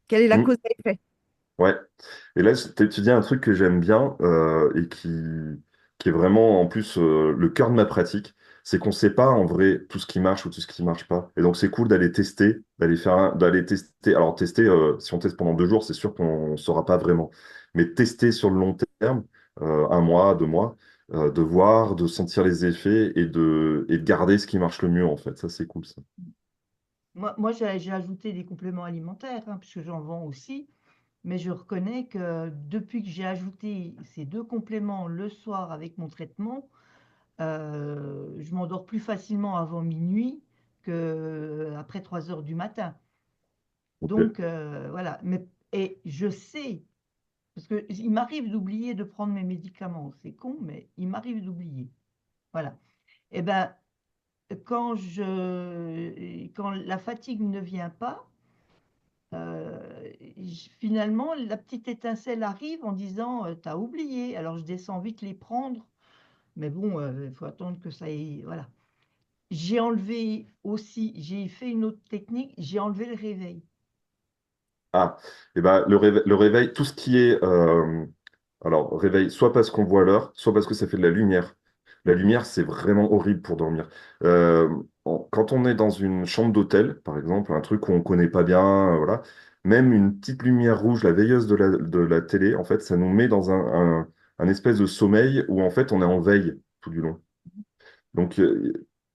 Quelle est la hmm, cause à effet? ouais. Et là, tu dis un truc que j'aime bien et qui est vraiment en plus le cœur de ma pratique, c'est qu'on ne sait pas en vrai tout ce qui marche ou tout ce qui ne marche pas. Et donc c'est cool d'aller tester, d'aller tester. Alors tester, si on teste pendant 2 jours, c'est sûr qu'on ne saura pas vraiment. Mais tester sur le long terme, 1 mois, 2 mois, de voir, de sentir les effets et de garder ce qui marche le mieux en fait. Ça c'est cool ça. moi j'ai ajouté des compléments alimentaires, hein, puisque j'en vends aussi. Mais je reconnais que depuis que j'ai ajouté ces 2 compléments le soir avec mon traitement, je m'endors plus facilement avant minuit qu'après 3 heures du matin. Ok. Donc, voilà. Et je sais, parce qu'il m'arrive d'oublier de prendre mes médicaments. C'est con, mais il m'arrive d'oublier. Voilà. Et ben, quand la fatigue ne vient pas, finalement, la petite étincelle arrive en disant, t'as oublié. Alors, je descends vite les prendre. Mais bon, il faut attendre que ça ait... Voilà. J'ai enlevé aussi, j'ai fait une autre technique, j'ai enlevé le réveil. Ah, et ben le réveil, tout ce qui est alors réveil, soit parce qu'on voit l'heure, soit parce que ça fait de la lumière. La Mhm. lumière, c'est vraiment horrible pour dormir. Quand on est dans une chambre d'hôtel, par exemple, un truc où on connaît pas bien, voilà, même une petite lumière rouge, la veilleuse de la télé, en fait, ça nous met dans un espèce de sommeil où en fait on est en veille tout du long. Donc,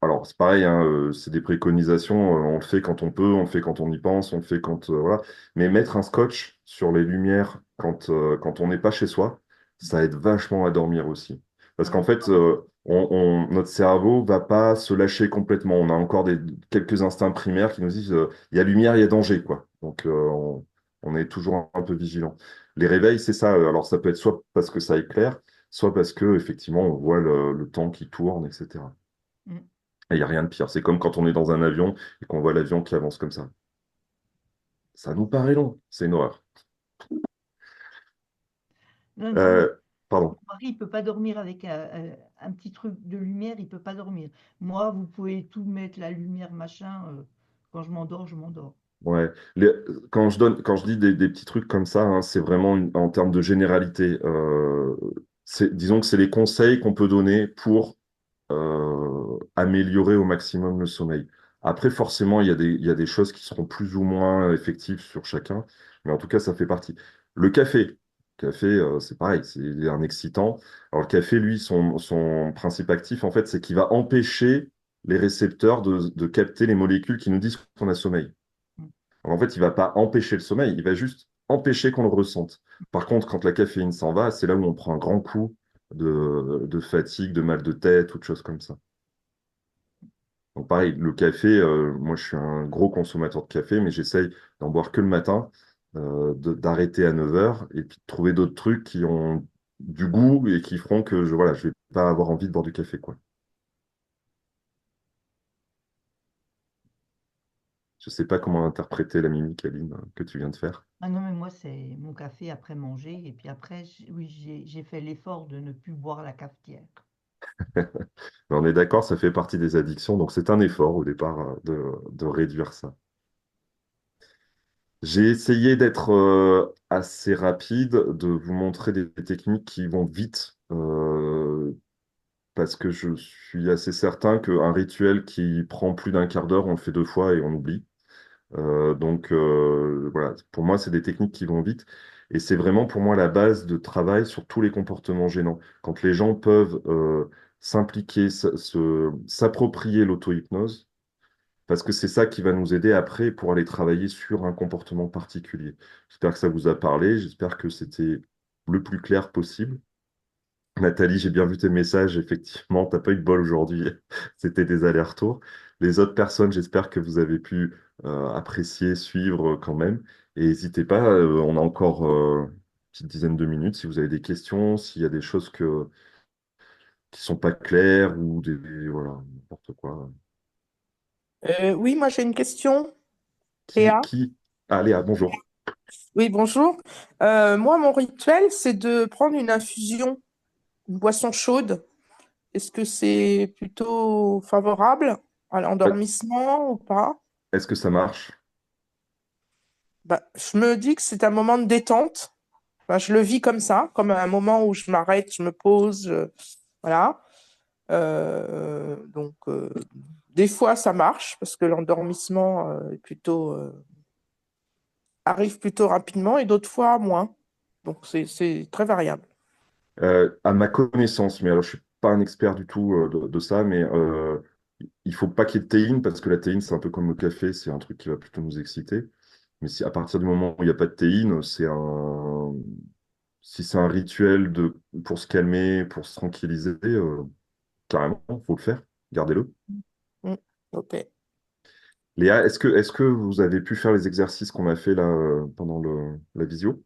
alors, c'est pareil, hein, c'est des préconisations, on le fait quand on peut, on le fait quand on y pense, on le fait quand... voilà. Mais mettre un scotch sur les lumières quand on n'est pas chez soi, ça aide vachement à dormir aussi. Parce qu'en Ouais. fait, notre cerveau va pas se lâcher complètement. On a encore quelques instincts primaires qui nous disent, il y a lumière, il y a danger, quoi. Donc, on est toujours un peu vigilant. Les réveils, c'est ça. Alors, ça peut être soit parce que ça éclaire, soit parce que effectivement on voit le temps qui tourne, etc. Mm. Et il n'y a rien de pire. C'est comme quand on est dans un avion et qu'on voit l'avion qui avance comme ça. Ça nous paraît long, c'est une horreur. Non, non, Euh, Pardon. mon mari, il peut pas dormir avec un petit truc de lumière, il peut pas dormir. Moi, vous pouvez tout mettre, la lumière, machin, quand je m'endors, je m'endors. Ouais. Quand je dis des petits trucs comme ça, hein, c'est vraiment en termes de généralité. Disons que c'est les conseils qu'on peut donner pour améliorer au maximum le sommeil. Après, forcément, il y a des choses qui seront plus ou moins effectives sur chacun, mais en tout cas, ça fait partie. Le café. C'est pareil, c'est un excitant. Alors, le café, lui, son principe actif, en fait, c'est qu'il va empêcher les récepteurs de capter les molécules qui nous disent qu'on a sommeil. Mm. Donc, en fait, il va pas empêcher le sommeil, il va juste empêcher qu'on le ressente. Par contre, quand la caféine s'en va, c'est là où on prend un grand coup de fatigue, de mal de tête, ou de choses comme ça. Donc pareil, le café, moi je suis un gros consommateur de café, mais j'essaye d'en boire que le matin, d'arrêter à 9 heures et puis de trouver d'autres trucs qui ont du goût et qui feront que voilà, je vais pas avoir envie de boire du café, quoi. Je sais pas comment interpréter la mimique, Aline, que tu viens de faire. Ah non, mais moi, c'est mon café après manger. Et puis après, oui, j'ai fait l'effort de ne plus boire la cafetière. Mais on est d'accord, ça fait partie des addictions, donc c'est un effort au départ de réduire ça. J'ai essayé d'être assez rapide, de vous montrer des techniques qui vont vite, parce que je suis assez certain qu'un rituel qui prend plus d'un quart d'heure, on le fait 2 fois et on oublie. Donc voilà, pour moi, c'est des techniques qui vont vite. Et c'est vraiment pour moi la base de travail sur tous les comportements gênants. Quand les gens peuvent s'impliquer, s'approprier l'auto-hypnose, parce que c'est ça qui va nous aider après pour aller travailler sur un comportement particulier. J'espère que ça vous a parlé, j'espère que c'était le plus clair possible. Nathalie, j'ai bien vu tes messages. Effectivement, t'as pas eu de bol aujourd'hui. C'était des allers-retours. Les autres personnes, j'espère que vous avez pu apprécier, suivre quand même. Et n'hésitez pas, on a encore une petite dizaine de minutes. Si vous avez des questions, s'il y a des choses qui sont pas claires ou voilà, n'importe quoi. Oui, moi j'ai une question, Qui, Léa. qui... Ah, Léa, bonjour. Oui, bonjour. Moi, mon rituel, c'est de prendre une infusion, une boisson chaude. Est-ce que c'est plutôt favorable à l'endormissement ou pas? Est-ce que ça marche? Bah, je me dis que c'est un moment de détente. Enfin, je le vis comme ça, comme un moment où je m'arrête, je me pose, voilà. Donc, des fois, ça marche parce que l'endormissement arrive plutôt rapidement et d'autres fois moins. Donc, c'est très variable. À ma connaissance, mais alors je suis pas un expert du tout de ça, mais il faut pas qu'il y ait de théine parce que la théine, c'est un peu comme le café, c'est un truc qui va plutôt nous exciter. Mais si à partir du moment où il n'y a pas de théine, si c'est un rituel pour se calmer, pour se tranquilliser, carrément, faut le faire. Gardez-le. Mm. Ok. Léa, est-ce que vous avez pu faire les exercices qu'on a fait là pendant la visio?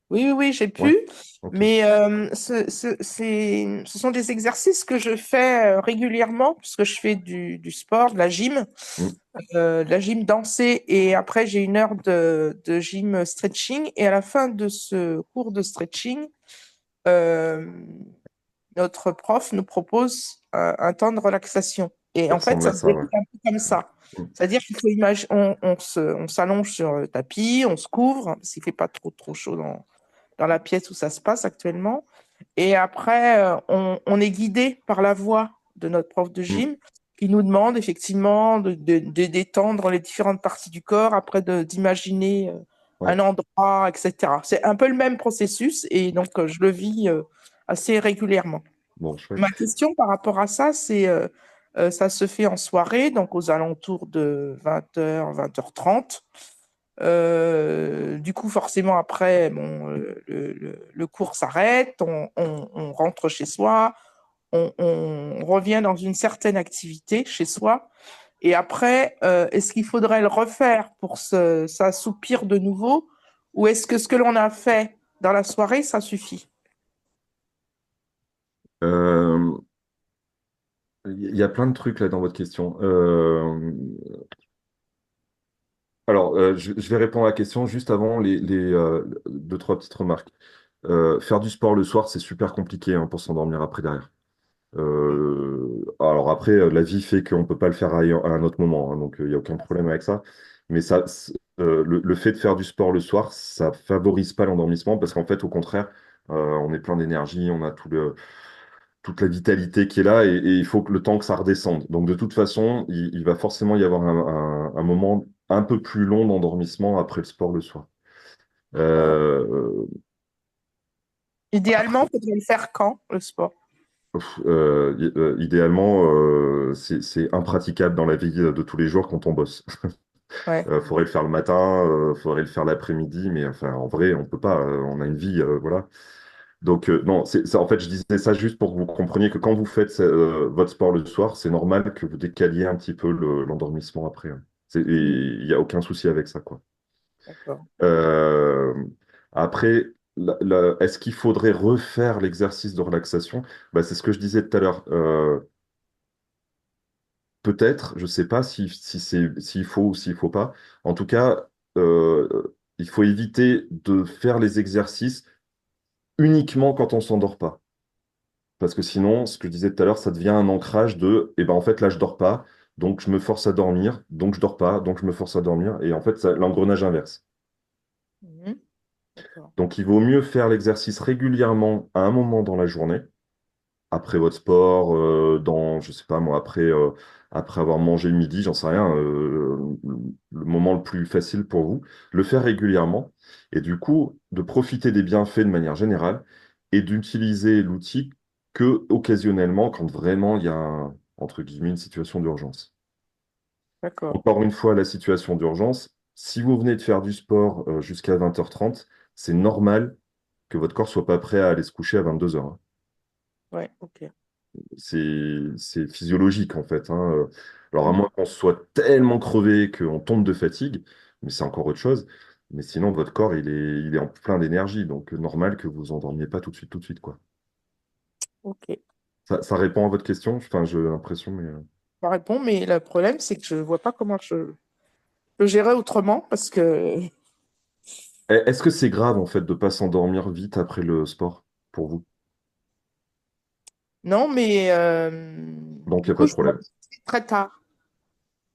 Oui, oui, oui, j'ai Ouais. pu, Ok. mais ce sont des exercices que je fais régulièrement, puisque je fais du sport, Mm. de la gym dansée, et après j'ai une heure de gym stretching, et à la fin de ce cours de stretching, euh, notre prof nous propose un temps de relaxation. Et Ça en fait, ressemble ça à se ça, déroule ouais. un peu comme ça. Mm. C'est-à-dire qu'il faut imaginer, on s'allonge sur le tapis, on se couvre, parce qu'il ne fait pas trop chaud dans la pièce où ça se passe actuellement. Et après, on est guidé par la voix de notre prof de Mm. gym qui nous demande effectivement de détendre les différentes parties du corps, après d'imaginer Ouais. un endroit, etc. C'est un peu le même processus et donc je le vis assez régulièrement. Bon, chouette. Ma question par rapport à ça, ça se fait en soirée, donc aux alentours de 20h, 20h30. Du coup, forcément, après, bon, le cours s'arrête, on rentre chez soi, on revient dans une certaine activité chez soi. Et après, est-ce qu'il faudrait le refaire pour s'assoupir de nouveau, ou est-ce que ce que l'on a fait dans la soirée, ça suffit? Euh, Il y a plein de trucs là dans votre question. Alors, je vais répondre à la question juste avant les deux, trois petites remarques. Faire du sport le soir, c'est super compliqué hein, pour s'endormir après derrière. Alors après, la vie fait qu'on ne peut pas le faire à un autre moment, hein, donc il n'y a aucun problème avec ça. Mais le fait de faire du sport le soir, ça favorise pas l'endormissement parce qu'en fait, au contraire, on est plein d'énergie, on a toute la vitalité qui est là et il faut que le temps que ça redescende. Donc de toute façon, il va forcément y avoir un moment un peu plus long d'endormissement après le sport le soir. Euh, Idéalement, il faudrait le faire quand, le sport? Idéalement, c'est impraticable dans la vie de tous les jours quand on bosse. Ouais, Faudrait le faire le matin, faudrait le faire l'après-midi, mais enfin, en vrai, on peut pas. On a une vie, voilà. Donc, non, en fait, je disais ça juste pour que vous compreniez que quand vous faites votre sport le soir, c'est normal que vous décaliez un petit peu l'endormissement après, hein. Et il n'y a aucun souci avec ça, quoi. d'accord. Euh, Après, est-ce qu'il faudrait refaire l'exercice de relaxation? Bah, c'est ce que je disais tout à l'heure. Peut-être, je ne sais pas s'il faut ou s'il faut pas. En tout cas, il faut éviter de faire les exercices uniquement quand on s'endort pas. Parce que sinon, ce que je disais tout à l'heure, ça devient un ancrage de, eh ben en fait là je dors pas, donc je me force à dormir, donc je dors pas, donc je me force à dormir, et en fait l'engrenage inverse. Mhm. D'accord. Donc il vaut mieux faire l'exercice régulièrement à un moment dans la journée, après votre sport, je sais pas moi, après avoir mangé le midi, j'en sais rien, le moment le plus facile pour vous, le faire régulièrement, et du coup de profiter des bienfaits de manière générale, et d'utiliser l'outil que occasionnellement, quand vraiment il y a, entre guillemets, une situation d'urgence. D'accord. Encore une fois, la situation d'urgence, si vous venez de faire du sport jusqu'à 20h30, c'est normal que votre corps soit pas prêt à aller se coucher à 22h. Ouais, ok. C'est physiologique en fait, hein. Alors à Mhm. moins qu'on soit tellement crevé qu'on tombe de fatigue, mais c'est encore autre chose. Mais sinon, votre corps, il est en plein d'énergie, donc normal que vous vous endormiez pas tout de suite, quoi. Ok. Ça répond à votre question? Enfin, j'ai l'impression, mais... Ça répond, mais le problème, c'est que je vois pas comment je le gérer autrement parce que Est-ce que c'est grave, en fait, de pas s'endormir vite après le sport, pour vous? non, mais Donc, il du n'y a pas coup, de je problème. m'endors très tard.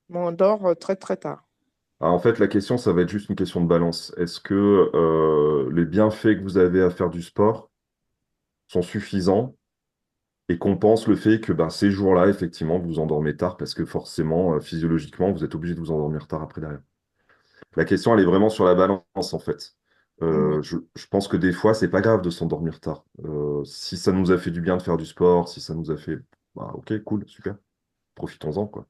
Je m'endors très très tard. Ah, en fait, la question, ça va être juste une question de balance. Est-ce que les bienfaits que vous avez à faire du sport sont suffisants et compense le fait que ben, ces jours-là, effectivement, vous vous endormez tard parce que forcément, physiologiquement, vous êtes obligé de vous endormir tard après derrière. La question, elle est vraiment sur la balance, en fait. Mhm. Je pense que des fois, c'est pas grave de s'endormir tard. Si ça nous a fait du bien de faire du sport, si ça nous a fait... Bah, ok, cool, super. Profitons-en, quoi.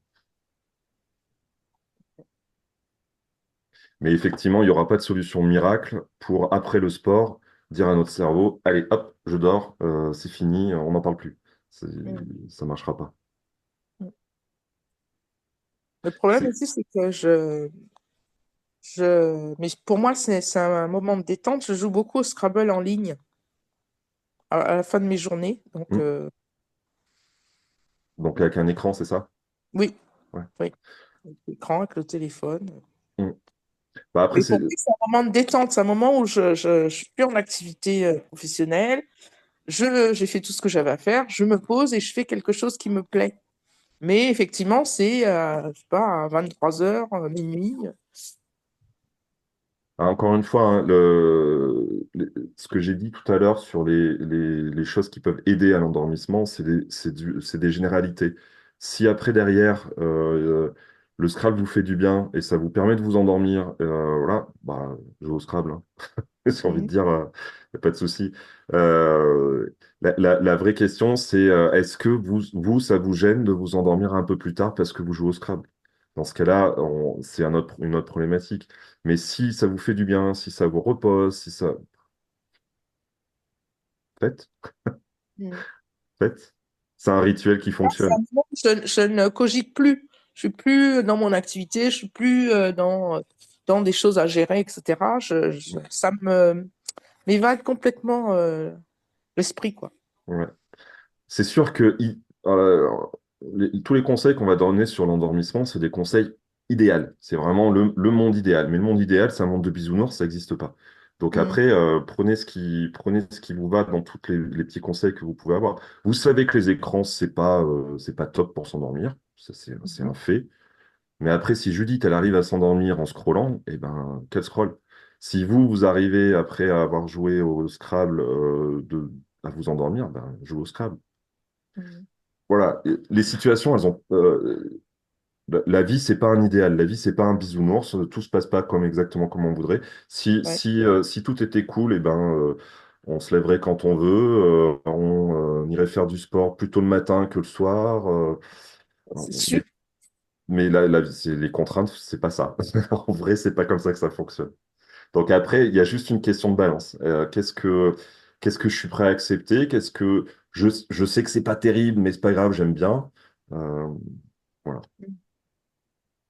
Mais effectivement, il n'y aura pas de solution miracle pour, après le sport, dire à notre cerveau, allez, hop, je dors, c'est fini, on n'en parle plus. C'est- Mhm. Ça marchera pas. Le problème C'est... aussi, c'est que mais pour moi, c'est un moment de détente. Je joue beaucoup au Scrabble en ligne à la fin de mes journées. Donc, Hmm. Donc avec un écran, c'est ça? oui, Ouais. oui. Avec l'écran, avec le téléphone. Hmm. Bah après, Mais c'est... pour moi, c'est un moment de détente. C'est un moment où je suis plus en activité professionnelle. J'ai fait tout ce que j'avais à faire. Je me pose et je fais quelque chose qui me plaît. Mais effectivement, c'est, je sais pas, à 23h, minuit. Encore une fois, hein, ce que j'ai dit tout à l'heure sur les choses qui peuvent aider à l'endormissement, c'est des généralités. Si après, derrière, le Scrabble vous fait du bien et ça vous permet de vous endormir, voilà, bah, jouez au Scrabble, hein. J'ai envie de Mhm. dire, y a pas de souci. La vraie question, c'est est-ce que ça vous gêne de vous endormir un peu plus tard parce que vous jouez au Scrabble? Dans ce cas-là, c'est une autre problématique. Mais si ça vous fait du bien, si ça vous repose, si ça... Faites, Mhm. faites. C'est un rituel qui C'est un fonctionne. moment où je ne cogite plus. Je suis plus dans mon activité, je suis plus dans des choses à gérer, etc. Ça m'évade complètement l'esprit, quoi. Ouais. C'est sûr que tous les conseils qu'on va donner sur l'endormissement, c'est des conseils idéaux. C'est vraiment le monde idéal. Mais le monde idéal, c'est un monde de bisounours, ça n'existe pas. Donc Mhm. après, prenez ce qui vous va dans tous les petits conseils que vous pouvez avoir. Vous savez que les écrans, c'est pas top pour s'endormir. Ça, c'est Mhm. un fait. Mais après, si Judith, elle arrive à s'endormir en scrollant, eh ben, quel scroll? Si vous arrivez, après avoir joué au Scrabble, à vous endormir, ben, jouez au Scrabble. Mhm. Voilà, et les situations, elles ont. La vie, c'est pas un idéal. La vie, c'est pas un bisounours. Tout se passe pas comme exactement comme on voudrait. Ouais, Si tout était cool, eh ben, on se lèverait quand on veut. On irait faire du sport plutôt le matin que le soir. c'est sûr. Mais, mais la vie, les contraintes, c'est pas ça. En vrai, c'est pas comme ça que ça fonctionne. Donc après, il y a juste une question de balance. Qu'est-ce que je suis prêt à accepter? Je sais que c'est pas terrible, mais c'est pas grave, j'aime bien. Euh, voilà.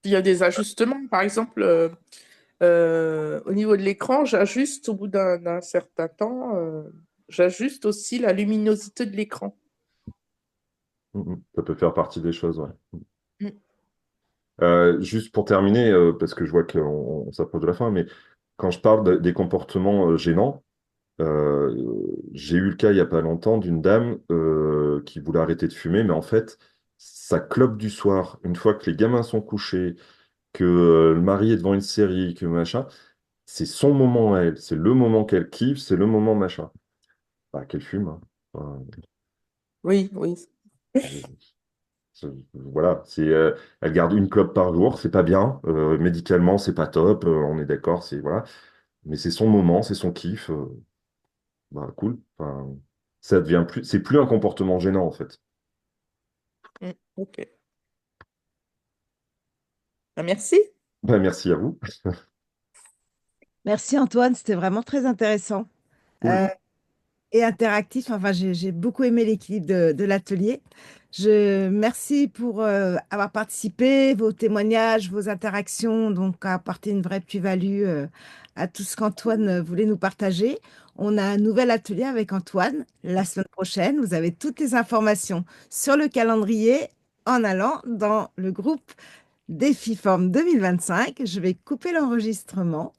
Il y a des ajustements. Par exemple, au niveau de l'écran, j'ajuste au bout d'un certain temps, j'ajuste aussi la luminosité de l'écran. Ça peut faire partie des choses, ouais. Mm. Juste pour terminer, parce que je vois qu'on s'approche de la fin, mais quand je parle des comportements gênants, J'ai eu le cas il n'y a pas longtemps d'une dame qui voulait arrêter de fumer, mais en fait, sa clope du soir, une fois que les gamins sont couchés, que le mari est devant une série, que machin, c'est son moment à elle, c'est le moment qu'elle kiffe, c'est le moment machin. Bah, qu'elle fume, hein. Enfin, Oui, oui. voilà, elle garde une clope par jour, c'est pas bien, médicalement c'est pas top, on est d'accord, c'est voilà, mais c'est son moment, c'est son kiff, bah cool. Enfin, ça devient plus, c'est plus un comportement gênant en fait. Ok. Ah, merci. Bah, merci à vous. Merci Antoine, c'était vraiment très intéressant Cool. euh, et interactif. Enfin, j'ai beaucoup aimé l'équilibre de l'atelier. Je merci pour avoir participé, vos témoignages, vos interactions, donc à apporter une vraie plus-value à tout ce qu'Antoine voulait nous partager. On a un nouvel atelier avec Antoine la semaine prochaine. Vous avez toutes les informations sur le calendrier en allant dans le groupe Défi Forme 2025. Je vais couper l'enregistrement.